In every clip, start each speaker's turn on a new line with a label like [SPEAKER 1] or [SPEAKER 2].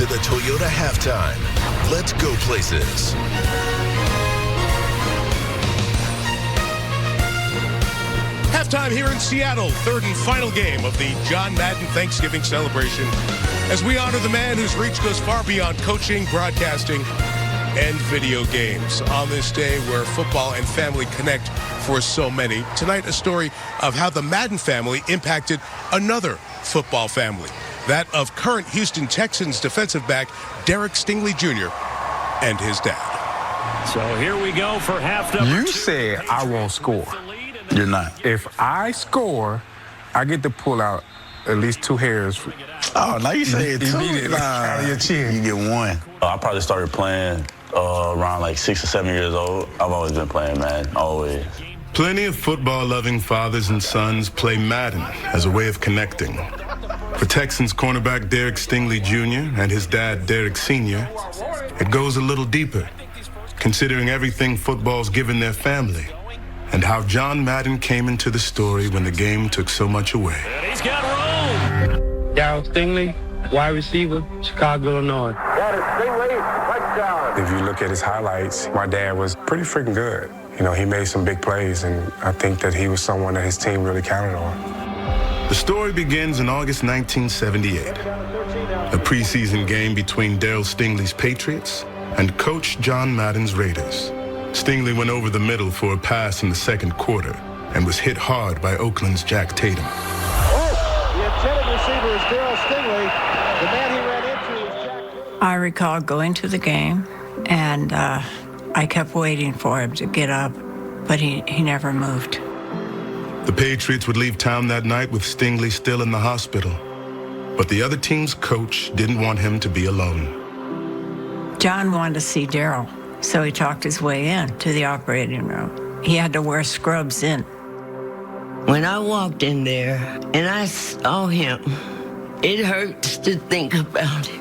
[SPEAKER 1] to the Toyota Halftime. Let's go places.
[SPEAKER 2] Halftime here in Seattle, third and final game of the John Madden Thanksgiving celebration as we honor the man whose reach goes far beyond coaching, broadcasting, and video games. On this day where football and family connect for so many, tonight a story of how the Madden family impacted another football family, that of current Houston Texans defensive back Derek Stingley Jr. and his dad.
[SPEAKER 3] So here we go for half number
[SPEAKER 4] You
[SPEAKER 3] two.
[SPEAKER 4] said I won't score.
[SPEAKER 5] You're not.
[SPEAKER 4] If I score, I get to pull out at least 2 hairs.
[SPEAKER 5] Oh, now you say it too.
[SPEAKER 4] Immediately out of your chin.
[SPEAKER 5] You get one.
[SPEAKER 6] I probably started playing around like 6 or 7 years old. I've always been playing, man, always.
[SPEAKER 7] Plenty of football-loving fathers and sons play Madden as a way of connecting. For Texans cornerback Derek Stingley Jr. and his dad Derek Sr., it goes a little deeper, considering everything football's given their family and how John Madden came into the story when the game took so much away.
[SPEAKER 3] And he's got room.
[SPEAKER 8] Darryl Stingley, wide receiver, Chicago, Illinois.
[SPEAKER 9] That is Stingley, touchdown.
[SPEAKER 4] If you look at his highlights, my dad was pretty freaking good. You know, he made some big plays, and I think that he was someone that his team really counted on.
[SPEAKER 7] The story begins in August 1978, a preseason game between Darryl Stingley's Patriots and Coach John Madden's Raiders. Stingley went over the middle for a pass in the second quarter and was hit hard by Oakland's Jack Tatum.
[SPEAKER 9] The intended receiver is Darryl Stingley. The man he ran into is Jack Tatum.
[SPEAKER 10] I recall going to the game, and I kept waiting for him to get up, but he never moved.
[SPEAKER 7] The Patriots would leave town that night with Stingley still in the hospital, but the other team's coach didn't want him to be alone.
[SPEAKER 10] John wanted to see Darryl, so he talked his way in to the operating room. He had to wear scrubs in.
[SPEAKER 11] When I walked in there and I saw him, it hurts to think about it.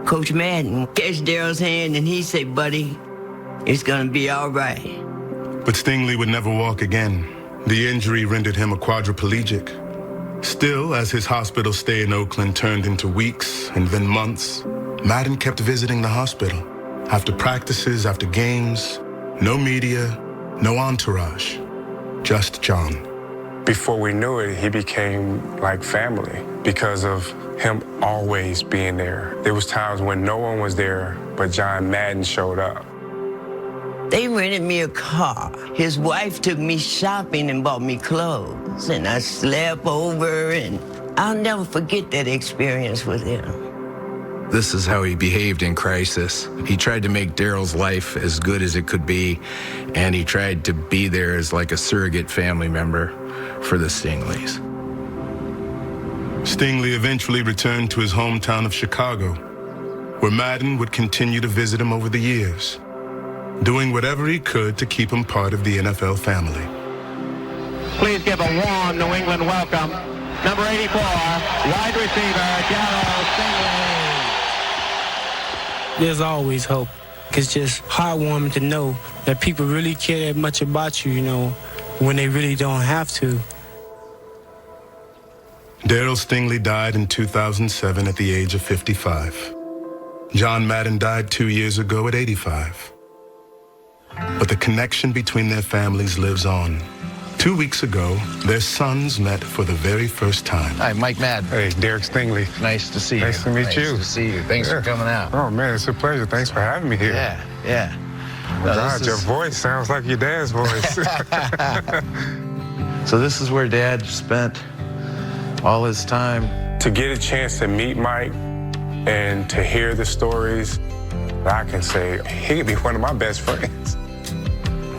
[SPEAKER 11] Coach Madden catch Darryl's hand and he said, "Buddy, it's gonna be all right."
[SPEAKER 7] But Stingley would never walk again. The injury rendered him a quadriplegic. Still, as his hospital stay in Oakland turned into weeks and then months, Madden kept visiting the hospital. After practices, after games, no media, no entourage, just John.
[SPEAKER 4] Before we knew it, he became like family because of him always being there. There was times when no one was there, but John Madden showed up.
[SPEAKER 11] They rented me a car. His wife took me shopping and bought me clothes, and I slept over, and I'll never forget that experience with him.
[SPEAKER 12] This is how he behaved in crisis. He tried to make Darryl's life as good as it could be, and he tried to be there as like a surrogate family member for the Stingleys.
[SPEAKER 7] Stingley eventually returned to his hometown of Chicago, where Madden would continue to visit him over the years, doing whatever he could to keep him part of the NFL family.
[SPEAKER 9] Please give a warm New England welcome. Number 84, wide receiver, Darryl Stingley.
[SPEAKER 8] There's always hope. It's just heartwarming to know that people really care that much about you, you know, when they really don't have to.
[SPEAKER 7] Darryl Stingley died in 2007 at the age of 55. John Madden died 2 years ago at 85. But the connection between their families lives on. 2 weeks ago, their sons met for the very first time.
[SPEAKER 12] Hi, Mike Madden.
[SPEAKER 4] Hey, Derek Stingley.
[SPEAKER 12] Nice to see you.
[SPEAKER 4] Nice to meet you.
[SPEAKER 12] Nice to see you. Thanks for coming out.
[SPEAKER 4] Oh, man, it's a pleasure. Thanks for having me here.
[SPEAKER 12] Yeah.
[SPEAKER 4] Oh, God, your voice sounds like your dad's voice.
[SPEAKER 12] So this is where Dad spent all his time.
[SPEAKER 4] To get a chance to meet Mike and to hear the stories, I can say he could be one of my best friends.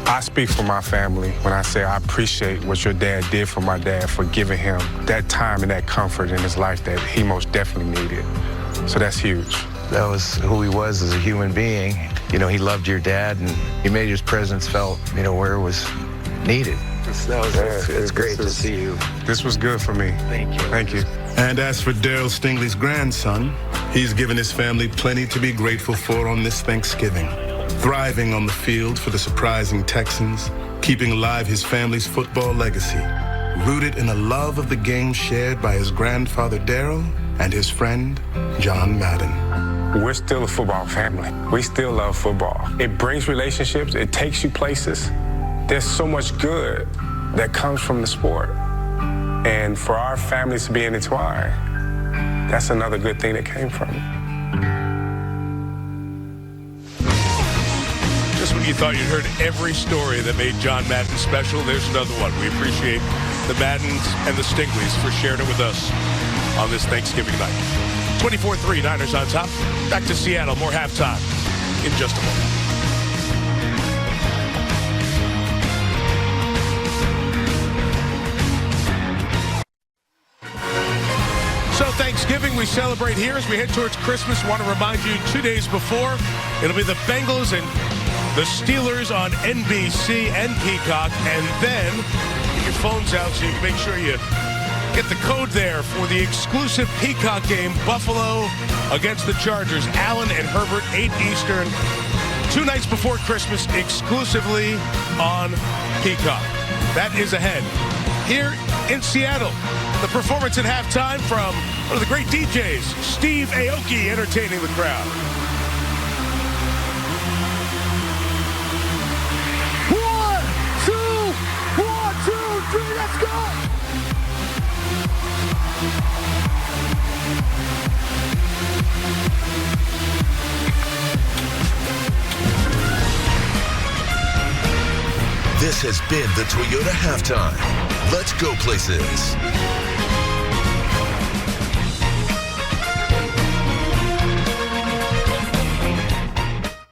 [SPEAKER 4] I speak for my family when I say I appreciate what your dad did for my dad, for giving him that time and that comfort in his life that he most definitely needed. So that's huge.
[SPEAKER 12] That was who he was as a human being. You know, he loved your dad, and he made his presence felt, you know, where it was needed. It's great to see you.
[SPEAKER 4] This was good for me.
[SPEAKER 12] Thank you.
[SPEAKER 4] Thank you.
[SPEAKER 7] And as for Darryl Stingley's grandson, he's given his family plenty to be grateful for on this Thanksgiving. Thriving on the field for the surprising Texans, keeping alive his family's football legacy, rooted in a love of the game shared by his grandfather Darryl and his friend, John Madden.
[SPEAKER 4] We're still a football family. We still love football. It brings relationships. It takes you places. There's so much good that comes from the sport. And for our families to be intertwined, that's another good thing that came from it.
[SPEAKER 2] Just when you thought you'd heard every story that made John Madden special, there's another one. We appreciate the Maddens and the Stingleys for sharing it with us on this Thanksgiving night. 24-3, Niners on top. Back to Seattle, more halftime in just a moment. So Thanksgiving we celebrate here as we head towards Christmas. Want to remind you 2 days before, it'll be the Bengals and the Steelers on NBC and Peacock. And then get your phones out so you can make sure you get the code there for the exclusive Peacock game, Buffalo against the Chargers. Allen and Herbert, 8 Eastern, 2 nights before Christmas, exclusively on Peacock. That is ahead. Here in Seattle, the performance at halftime from one of the great DJs, Steve Aoki, entertaining the crowd.
[SPEAKER 13] 1, 2, 3, let's go!
[SPEAKER 1] This has been the Toyota Halftime. Let's go places.